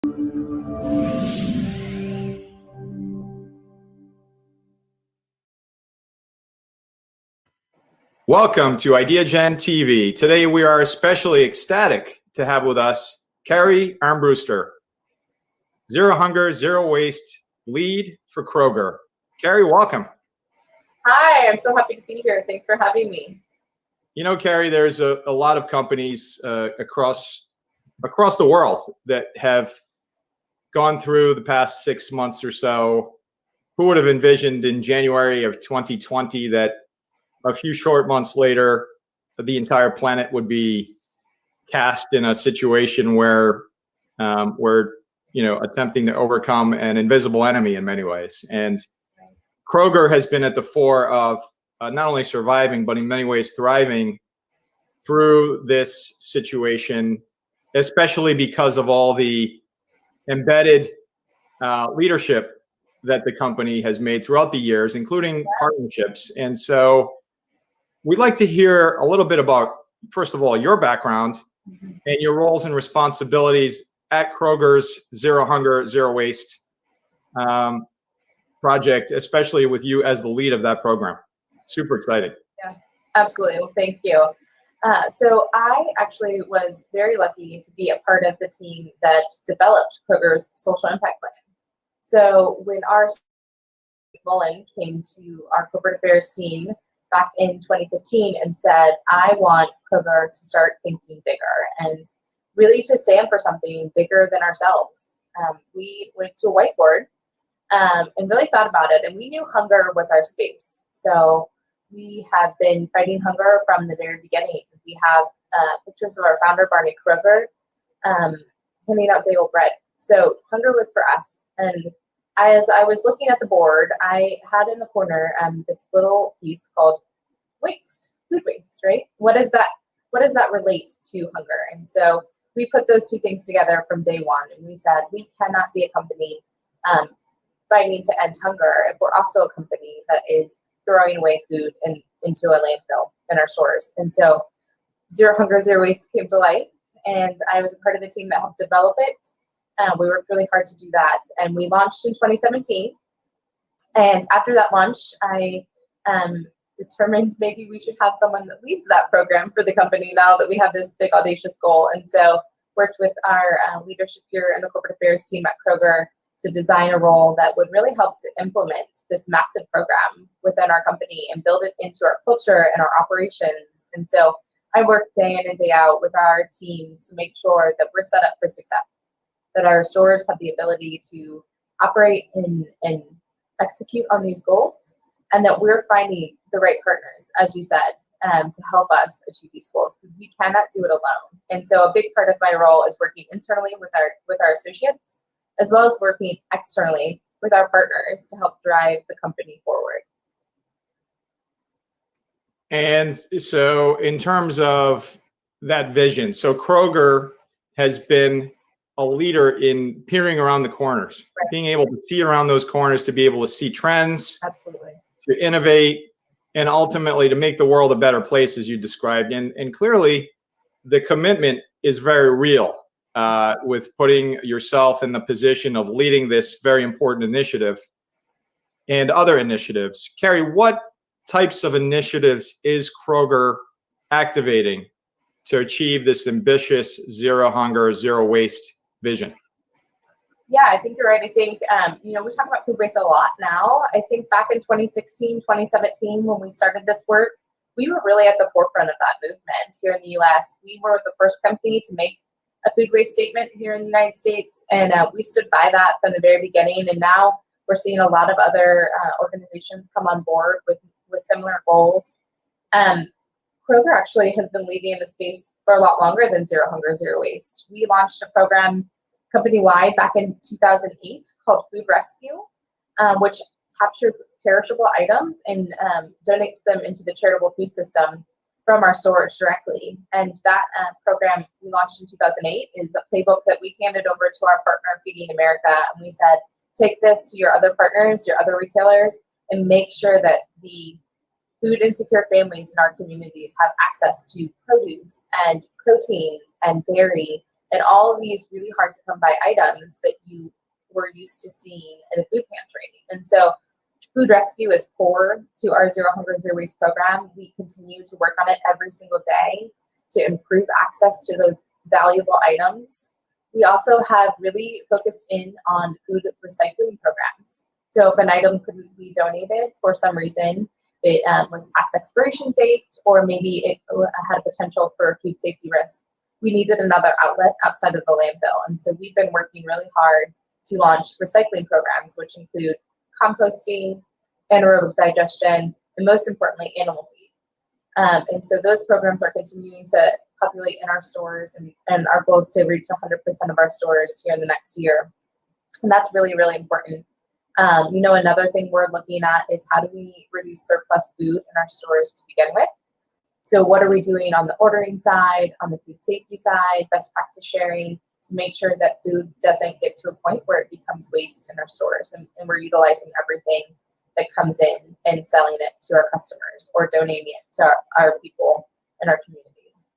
Welcome to IdeaGen TV. Today we are especially ecstatic to have with us Kari Armbruster, Zero Hunger, Zero Waste lead for Kroger. Kari, welcome. Hi, I'm so happy to be here. Thanks for having me. You know, Kari, there's a lot of companies across the world that have gone through the past 6 months or so. Who would have envisioned in January of 2020 that a few short months later, the entire planet would be cast in a situation where we're, attempting to overcome an invisible enemy in many ways. And Kroger has been at the fore of not only surviving, but in many ways thriving through this situation, especially because of all the embedded leadership that the company has made throughout the years, including partnerships. And so we'd like to hear a little bit about, first of all, your background and your roles and responsibilities at Kroger's Zero Hunger, Zero Waste project, especially with you as the lead of that program. Super excited. Yeah, absolutely. Well, thank you. So I actually was very lucky to be a part of the team that developed Kroger's social impact plan. So when our Mullen came to our corporate affairs team back in 2015 and said, I want Kroger to start thinking bigger and really to stand for something bigger than ourselves. We went to a whiteboard and really thought about it, and we knew hunger was our space. So we have been fighting hunger from the very beginning. We have pictures of our founder, Barney Kroger, handing out day-old bread. So hunger was for us. And as I was looking at the board, I had in the corner this little piece called waste, food waste, right? What does that relate to hunger? And so we put those two things together from day one, and we said we cannot be a company fighting to end hunger if we're also a company that is throwing away food into a landfill in our stores. And so Zero Hunger, Zero Waste came to life, and I was a part of the team that helped develop it. We worked really hard to do that, and we launched in 2017. And after that launch, I determined maybe we should have someone that leads that program for the company now that we have this big audacious goal. And so worked with our leadership here in the corporate affairs team at Kroger to design a role that would really help to implement this massive program within our company and build it into our culture and our operations. And so I work day in and day out with our teams to make sure that we're set up for success, that our stores have the ability to operate and execute on these goals, and that we're finding the right partners, as you said, to help us achieve these goals, because we cannot do it alone. And so a big part of my role is working internally with our associates, as well as working externally with our partners to help drive the company forward. And so in terms of that vision, so Kroger has been a leader in peering around the corners, right, being able to see around those corners, to be able to see trends, absolutely, to innovate, and ultimately to make the world a better place, as you described. And clearly, the commitment is very real with putting yourself in the position of leading this very important initiative and other initiatives. Kari, what types of initiatives is Kroger activating to achieve this ambitious Zero Hunger, Zero Waste vision? Yeah, I think you're right. I think, we talk about food waste a lot now. I think back in 2016, 2017, when we started this work, we were really at the forefront of that movement here in the US. We were the first company to make a food waste statement here in the United States, and we stood by that from the very beginning. And now we're seeing a lot of other organizations come on board with similar goals. Kroger actually has been leading in the space for a lot longer than Zero Hunger, Zero Waste. We launched a program company-wide back in 2008 called Food Rescue, which captures perishable items and donates them into the charitable food system from our stores directly. And that program we launched in 2008 is a playbook that we handed over to our partner, Feeding America, and we said, take this to your other partners, your other retailers, and make sure that the food insecure families in our communities have access to produce and proteins and dairy and all of these really hard to come by items that you were used to seeing in a food pantry. And so food rescue is core to our Zero Hunger, Zero Waste program. We continue to work on it every single day to improve access to those valuable items. We also have really focused in on food recycling programs. So if an item couldn't be donated for some reason, it was past expiration date, or maybe it had potential for a food safety risk, we needed another outlet outside of the landfill. And so we've been working really hard to launch recycling programs, which include composting, anaerobic digestion, and most importantly, animal feed. And so those programs are continuing to populate in our stores, and our goal is to reach 100% of our stores here in the next year. And that's really, really important. Another thing we're looking at is how do we reduce surplus food in our stores to begin with? So what are we doing on the ordering side, on the food safety side, best practice sharing, to make sure that food doesn't get to a point where it becomes waste in our stores, and we're utilizing everything that comes in and selling it to our customers or donating it to our people in our communities.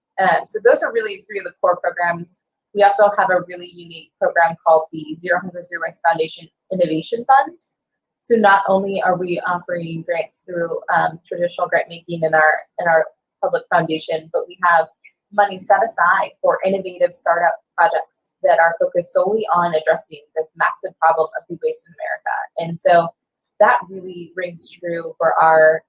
So those are really three of the core programs. We also have a really unique program called the Zero Hunger, Zero Waste Foundation Innovation Fund. So not only are we offering grants through traditional grant making in our public foundation, but we have money set aside for innovative startup projects that are focused solely on addressing this massive problem of food waste in America. And so that really rings true for our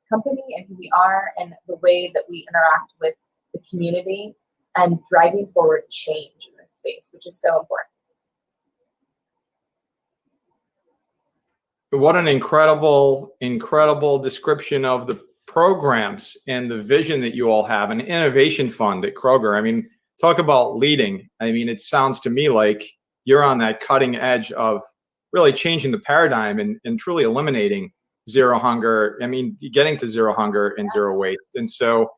company and who we are and the way that we interact with the community and driving forward change in this space, which is so important. What an incredible description of the programs and the vision that you all have, an innovation fund at Kroger. I mean, talk about leading. I mean, it sounds to me like you're on that cutting edge of really changing the paradigm and truly eliminating zero hunger. I mean, getting to zero hunger and zero waste. And so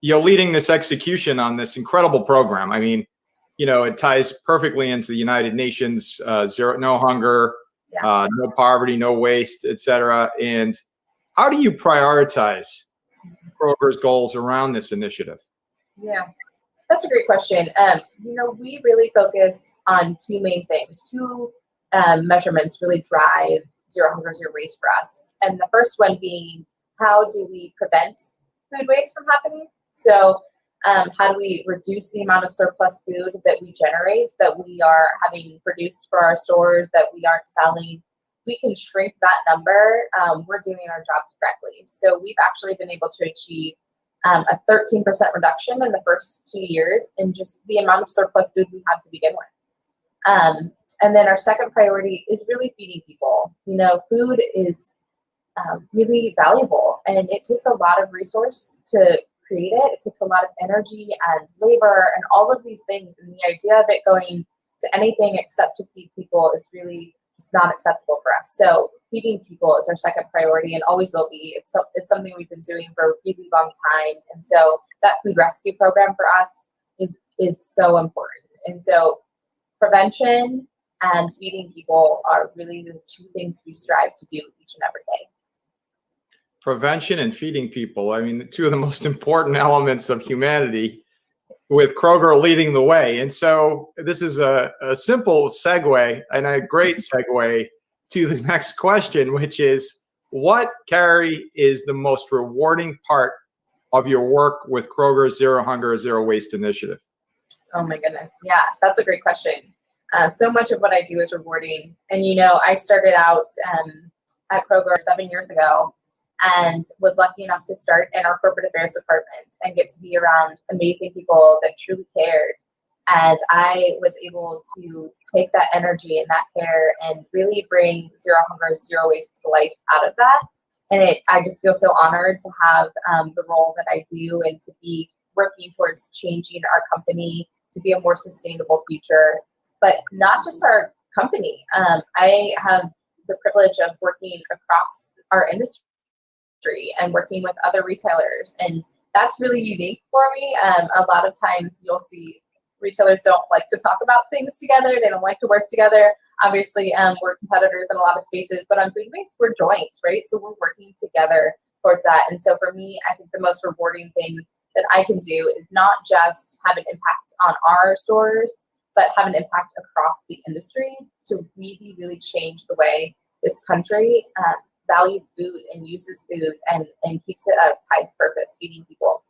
you're leading this execution on this incredible program. I mean, it ties perfectly into the United Nations, no hunger, no poverty, no waste, et cetera. And how do you prioritize Kroger's goals around this initiative? Yeah, that's a great question. We really focus on two main things. Two measurements really drive zero hunger, zero waste for us. And the first one being, how do we prevent food waste from happening? So how do we reduce the amount of surplus food that we generate, that we are having produced for our stores, that we aren't selling? We can shrink that number. We're doing our jobs correctly. So we've actually been able to achieve a 13% reduction in the first 2 years in just the amount of surplus food we have to begin with. And then our second priority is really feeding people. Food is really valuable, and it takes a lot of resource to create it. It takes a lot of energy and labor and all of these things. And the idea of it going to anything except to feed people is really just not acceptable for us. So feeding people is our second priority and always will be. It's something we've been doing for a really long time. And so that food rescue program for us is so important. And so prevention and feeding people are really the two things we strive to do each and every day. Prevention and feeding people. I mean, two of the most important elements of humanity, with Kroger leading the way. And so this is a simple segue and a great segue to the next question, which is, what, Kari, is the most rewarding part of your work with Kroger's Zero Hunger, Zero Waste initiative? Oh my goodness. Yeah, that's a great question. So much of what I do is rewarding. And, I started out at Kroger 7 years ago and was lucky enough to start in our corporate affairs department and get to be around amazing people that truly cared. And I was able to take that energy and that care and really bring Zero Hunger, Zero Waste to life out of that. And I just feel so honored to have the role that I do and to be working towards changing our company to be a more sustainable future. But not just our company. I have the privilege of working across our industry and working with other retailers. And that's really unique for me. A lot of times you'll see retailers don't like to talk about things together. They don't like to work together. Obviously, we're competitors in a lot of spaces, but on food waste, we're joint, right? So we're working together towards that. And so for me, I think the most rewarding thing that I can do is not just have an impact on our stores, but have an impact across the industry to really, really change the way this country values food and uses food and keeps it at its highest purpose, feeding people.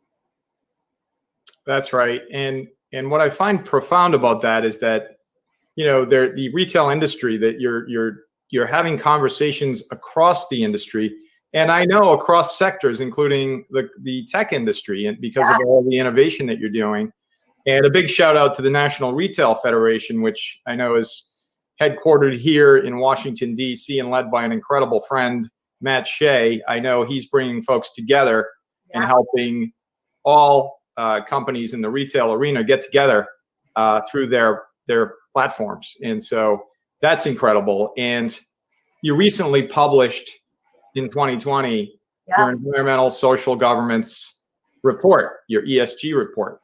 That's right. And what I find profound about that is that, the retail industry, that you're having conversations across the industry, and I know across sectors, including the tech industry, and because of all the innovation that you're doing. And a big shout out to the National Retail Federation, which I know is headquartered here in Washington, D.C. and led by an incredible friend, Matt Shea. I know he's bringing folks together and helping all companies in the retail arena get together through their platforms. And so that's incredible. And you recently published in 2020 your environmental social governance report, your ESG report.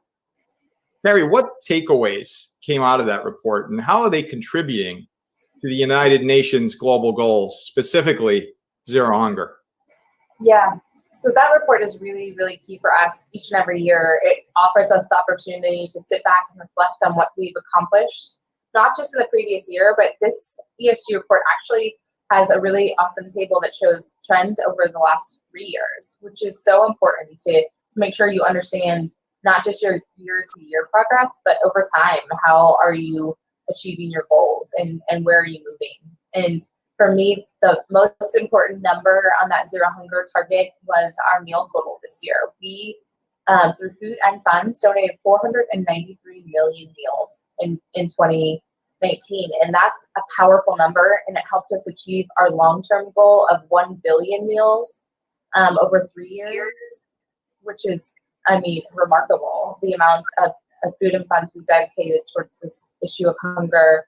Kari, what takeaways came out of that report, and how are they contributing to the United Nations global goals, specifically zero hunger? Yeah, so that report is really, really key for us each and every year. It offers us the opportunity to sit back and reflect on what we've accomplished, not just in the previous year, but this ESG report actually has a really awesome table that shows trends over the last 3 years, which is so important to make sure you understand not just your year-to-year progress, but over time, how are you achieving your goals and where are you moving? And for me, the most important number on that zero hunger target was our meal total this year. We, through food and funds, donated 493 million meals in 2019. And that's a powerful number, and it helped us achieve our long-term goal of 1 billion meals over 3 years, which is, remarkable, the amount of food and funds we dedicated towards this issue of hunger.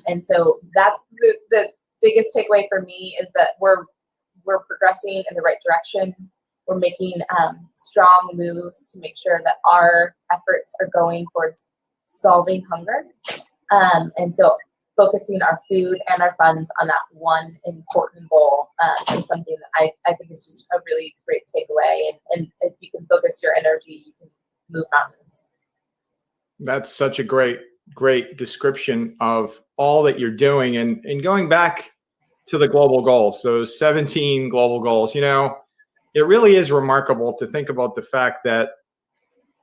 And so that's the biggest takeaway for me, is that we're progressing in the right direction. We're making strong moves to make sure that our efforts are going towards solving hunger. And so focusing our food and our funds on that one important goal is something that I think is just a really great takeaway. And if you can focus your energy, you can move mountains. That's such a great description of all that you're doing. And going back to the global goals, those 17 global goals, it really is remarkable to think about the fact that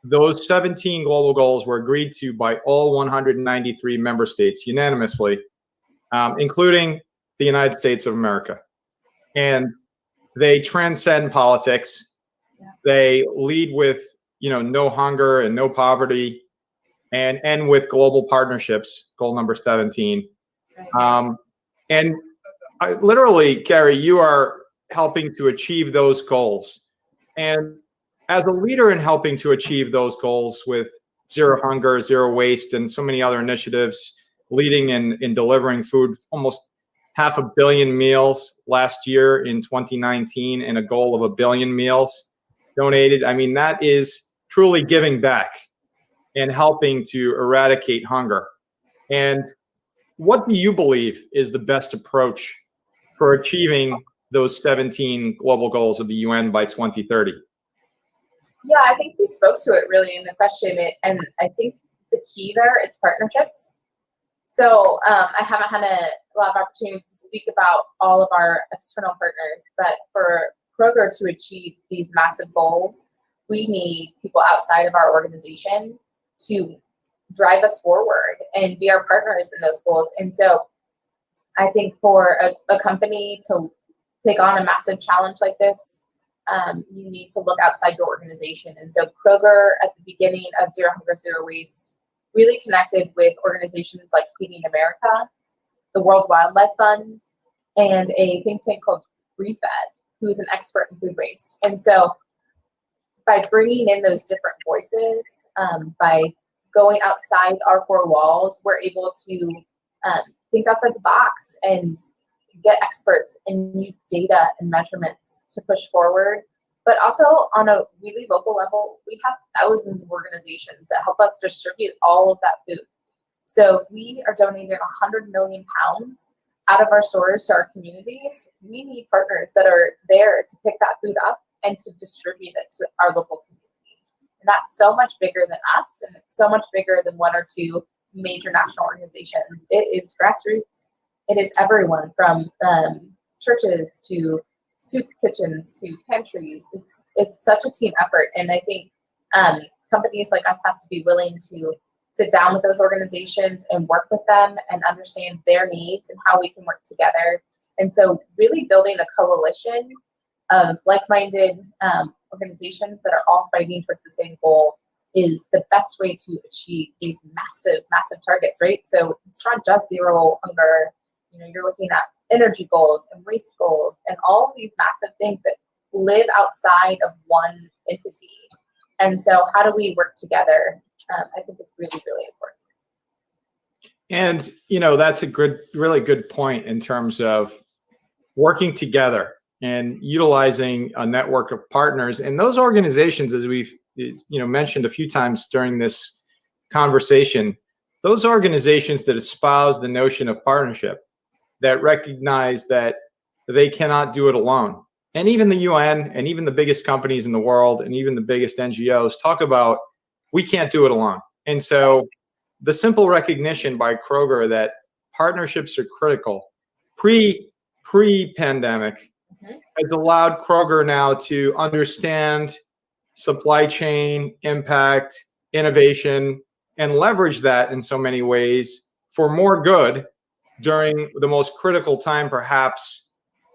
those 17 global goals were agreed to by all 193 member states unanimously, including the United States of America. And they transcend politics. Yeah. They lead with, no hunger and no poverty, and end with global partnerships, goal number 17. And literally, Kari, you are helping to achieve those goals. And as a leader in helping to achieve those goals with zero hunger, zero waste, and so many other initiatives, leading in delivering food, almost 500 million meals last year in 2019, and a goal of 1 billion meals donated. That is truly giving back and helping to eradicate hunger. And what do you believe is the best approach for achieving those 17 global goals of the UN by 2030? Yeah, I think we spoke to it really in the question, and I think the key there is partnerships. So I haven't had a lot of opportunity to speak about all of our external partners, but for Kroger to achieve these massive goals, we need people outside of our organization to drive us forward and be our partners in those goals. And so I think for a company to take on a massive challenge like this, you need to look outside your organization. And so Kroger, at the beginning of Zero Hunger, Zero Waste, really connected with organizations like Feeding America, the World Wildlife Fund, and a think tank called Refed, who is an expert in food waste. And so by bringing in those different voices, by going outside our four walls, we're able to think outside the box and get experts and use data and measurements to push forward. But also on a really local level, we have thousands of organizations that help us distribute all of that food. So we are donating 100 million pounds out of our stores to our communities. We need partners that are there to pick that food up and to distribute it to our local community. And that's so much bigger than us, and it's so much bigger than one or two major national organizations. It is grassroots. It is everyone from churches to soup kitchens to pantries. It's such a team effort, and I think companies like us have to be willing to sit down with those organizations and work with them and understand their needs and how we can work together. And so really building a coalition of like-minded organizations that are all fighting towards the same goal is the best way to achieve these massive, massive targets, right? So it's not just zero hunger. You know, you're looking at energy goals and waste goals and all of these massive things that live outside of one entity. And so how do we work together? I think it's really, really important. And, you know, that's a good, really good point in terms of working together and utilizing a network of partners. And those organizations, as we've mentioned a few times during this conversation, those organizations that espouse the notion of partnership, that recognize that they cannot do it alone. And even the UN and even the biggest companies in the world and even the biggest NGOs talk about, we can't do it alone. And so the simple recognition by Kroger that partnerships are critical pre-pandemic has allowed Kroger now to understand supply chain impact, innovation, and leverage that in so many ways for more good during the most critical time perhaps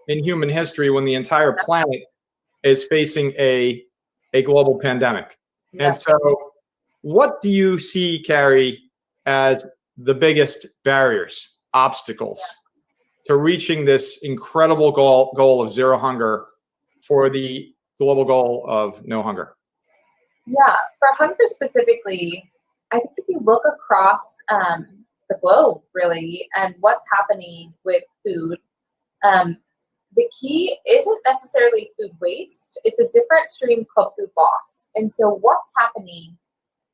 in human history, when the entire planet is facing a global pandemic. Yeah. And so what do you see, Kari, as the biggest barriers, obstacles to reaching this incredible goal of zero hunger for the global goal of no hunger? Yeah, for hunger specifically, I think if you look across the globe, really, and what's happening with food, the key isn't necessarily food waste. It's a different stream called food loss. And so what's happening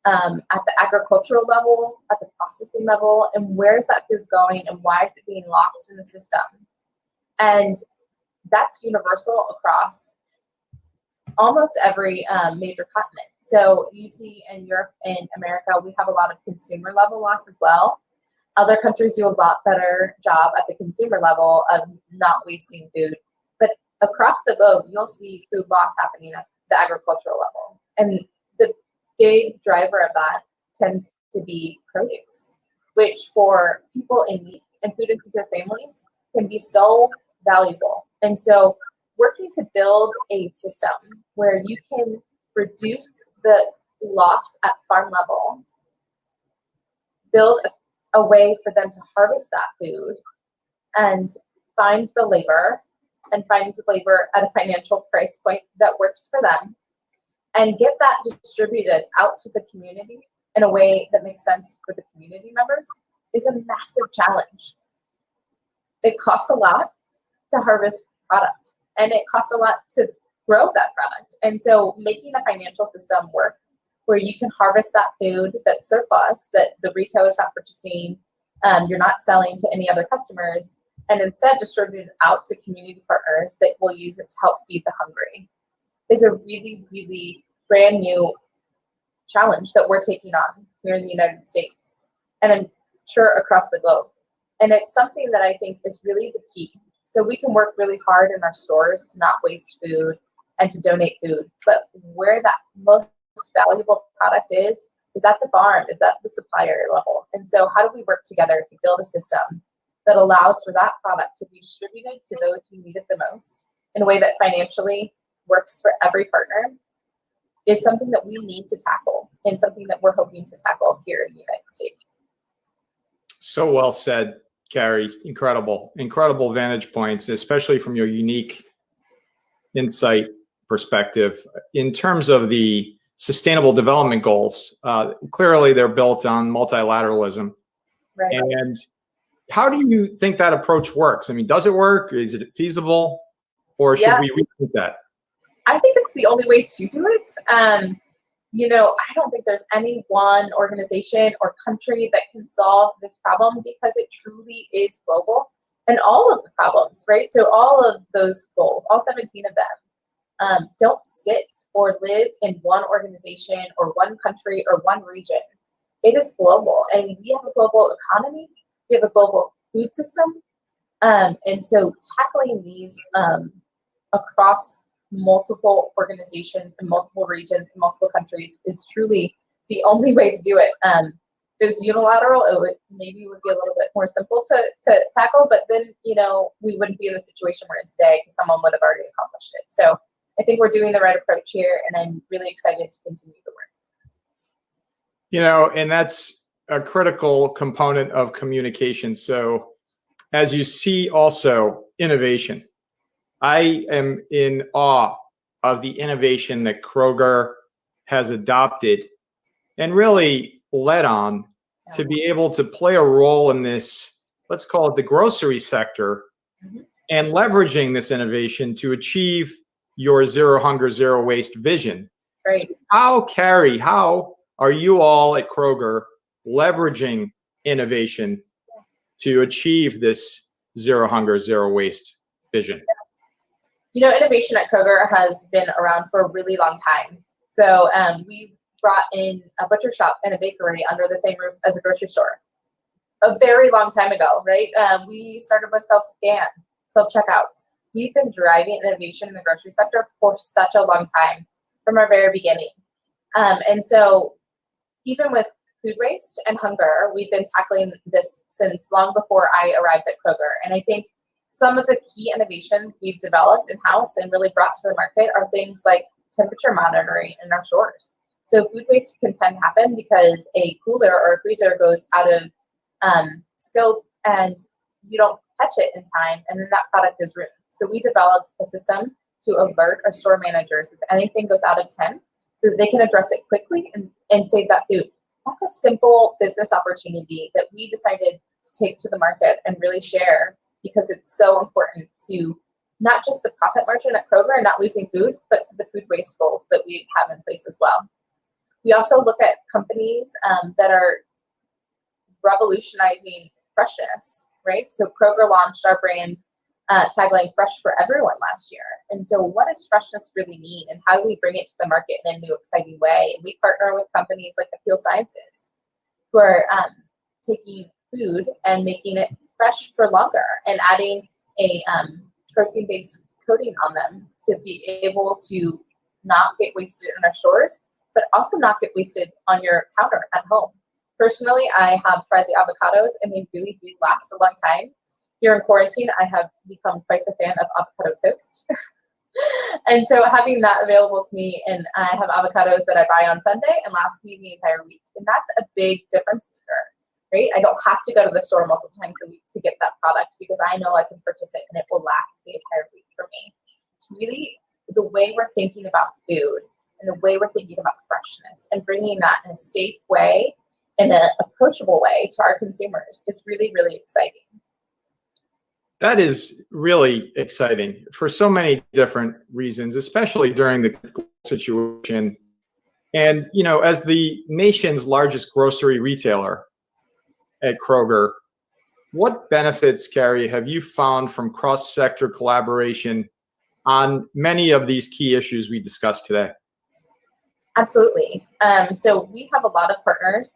at the agricultural level, at the processing level, and where's that food going and why is it being lost in the system? And that's universal across almost every major continent. So you see in Europe and America, we have a lot of consumer level loss as well. Other countries do a lot better job at the consumer level of not wasting food. But across the globe, you'll see food loss happening at the agricultural level. And the big driver of that tends to be produce, which for people in need and food insecure families can be so valuable. And so working to build a system where you can reduce the loss at farm level, build a way for them to harvest that food and find the labor at a financial price point that works for them, and get that distributed out to the community in a way that makes sense for the community members is a massive challenge. It costs a lot to harvest product, and it costs a lot to grow that product. And so making a financial system work where you can harvest that food that's surplus, that the retailer's not purchasing, you're not selling to any other customers, and instead distribute it out to community partners that will use it to help feed the hungry, is a really, really brand new challenge that we're taking on here in the United States, and I'm sure across the globe. And it's something that I think is really the key. So we can work really hard in our stores to not waste food and to donate food, but where that most valuable product is at the farm, is at the supplier level. And so how do we work together to build a system that allows for that product to be distributed to those who need it the most in a way that financially works for every partner, is something that we need to tackle, and something that we're hoping to tackle here in the United States. So well said, Kari. Incredible vantage points, especially from your unique insight perspective. In terms of the Sustainable Development Goals, clearly they're built on multilateralism. Right. And how do you think that approach works? I mean, does it work? Is it feasible? Or should we rethink that? I think it's the only way to do it. I don't think there's any one organization or country that can solve this problem, because it truly is global. And all of the problems, right? So all of those goals, all 17 of them, don't sit or live in one organization or one country or one region. It is global, and we have a global economy. We have a global food system, and so tackling these across multiple organizations in multiple regions in multiple countries is truly the only way to do it. If it was unilateral, it would be a little bit more simple to tackle, but then we wouldn't be in the situation we're in today because someone would have already accomplished it. So I think we're doing the right approach here, and I'm really excited to continue the work. And that's a critical component of communication. So as you see also innovation, I am in awe of the innovation that Kroger has adopted and really led on to be able to play a role in this, let's call it the grocery sector, and leveraging this innovation to achieve your zero hunger, zero waste vision. Right. So Kari, how are you all at Kroger leveraging innovation to achieve this zero hunger, zero waste vision? Innovation at Kroger has been around for a really long time. So we brought in a butcher shop and a bakery under the same roof as a grocery store a very long time ago, right? We started with self-scan, self-checkouts. We've been driving innovation in the grocery sector for such a long time, from our very beginning. And so even with food waste and hunger, we've been tackling this since long before I arrived at Kroger. And I think some of the key innovations we've developed in-house and really brought to the market are things like temperature monitoring in our stores. So food waste can tend to happen because a cooler or a freezer goes out of scope and you don't catch it in time, and then that product is ruined. So we developed a system to alert our store managers if anything goes out of temp so that they can address it quickly and save that food. That's a simple business opportunity that we decided to take to the market and really share, because it's so important to not just the profit margin at Kroger and not losing food, but to the food waste goals that we have in place as well. We also look at companies that are revolutionizing freshness, right? So Kroger launched our brand tagline "Fresh for Everyone" last year. And so what does freshness really mean, and how do we bring it to the market in a new, exciting way? And we partner with companies like Appeal Sciences, who are taking food and making it fresh for longer and adding a protein-based coating on them to be able to not get wasted in our stores, but also not get wasted on your counter at home. Personally, I have tried the avocados, and they really do last a long time. Here in quarantine, I have become quite the fan of avocado toast. And so having that available to me, and I have avocados that I buy on Sunday and last me the entire week. And that's a big difference maker, right? I don't have to go to the store multiple times a week to get that product because I know I can purchase it and it will last the entire week for me. It's really the way we're thinking about food and the way we're thinking about freshness and bringing that in a safe way, in an approachable way to our consumers is really, really exciting. That is really exciting for so many different reasons, especially during the situation. And, as the nation's largest grocery retailer at Kroger, what benefits, Kari, have you found from cross-sector collaboration on many of these key issues we discussed today? Absolutely. So we have a lot of partners,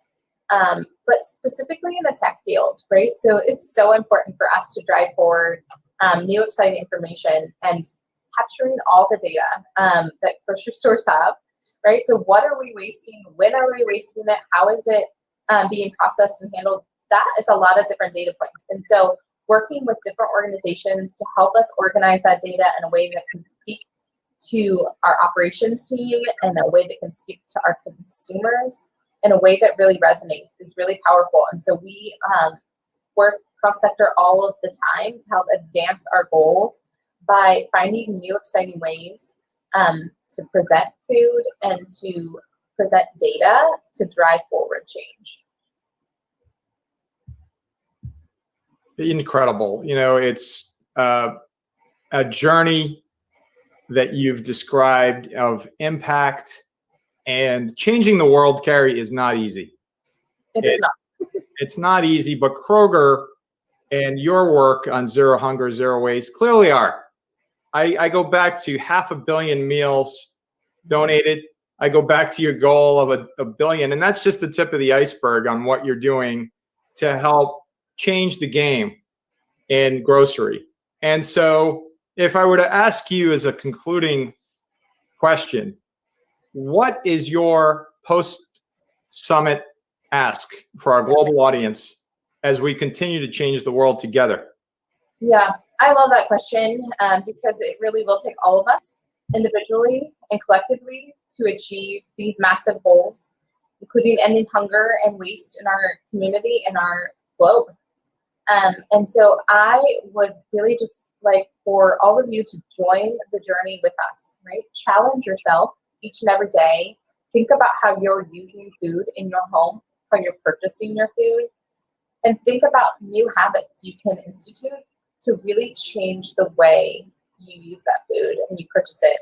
but specifically in the tech field, right? So it's so important for us to drive forward new exciting information and capturing all the data that grocery stores have, right? So what are we wasting? When are we wasting it? How is it being processed and handled? That is a lot of different data points. And so working with different organizations to help us organize that data in a way that can speak to our operations team and a way that can speak to our consumers in a way that really resonates is really powerful. And so we work cross-sector all of the time to help advance our goals by finding new exciting ways to present food and to present data to drive forward change. Incredible. It's a journey that you've described of impact, and changing the world, Kari, is not easy. It is not. It's not easy, but Kroger and your work on zero hunger, zero waste clearly are. I go back to 500 million meals donated. I go back to your goal of a billion, and that's just the tip of the iceberg on what you're doing to help change the game in grocery. And so if I were to ask you as a concluding question, what is your post-summit ask for our global audience as we continue to change the world together? Yeah, I love that question because it really will take all of us individually and collectively to achieve these massive goals, including ending hunger and waste in our community and our globe. And so I would really just like for all of you to join the journey with us, right? Challenge yourself each and every day. Think about how you're using food in your home, how you're purchasing your food, and think about new habits you can institute to really change the way you use that food and you purchase it.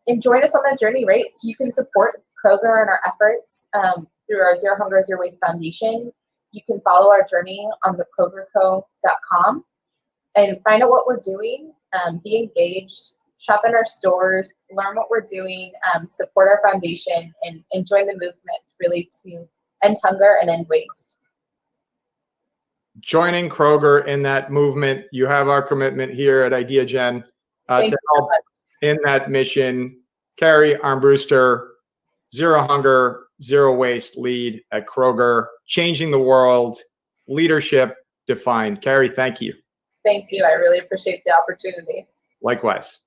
And join us on that journey, right? So you can support Kroger and our efforts through our Zero Hunger, Zero Waste Foundation. You can follow our journey on the krogerco.com and find out what we're doing, be engaged, shop in our stores, learn what we're doing, support our foundation, and join the movement really to end hunger and end waste. Joining Kroger in that movement, you have our commitment here at IdeaGen to help in that mission. Kari Armbruster, Zero Hunger, Zero Waste lead at Kroger, changing the world, leadership defined. Kari, thank you. Thank you. I really appreciate the opportunity. Likewise.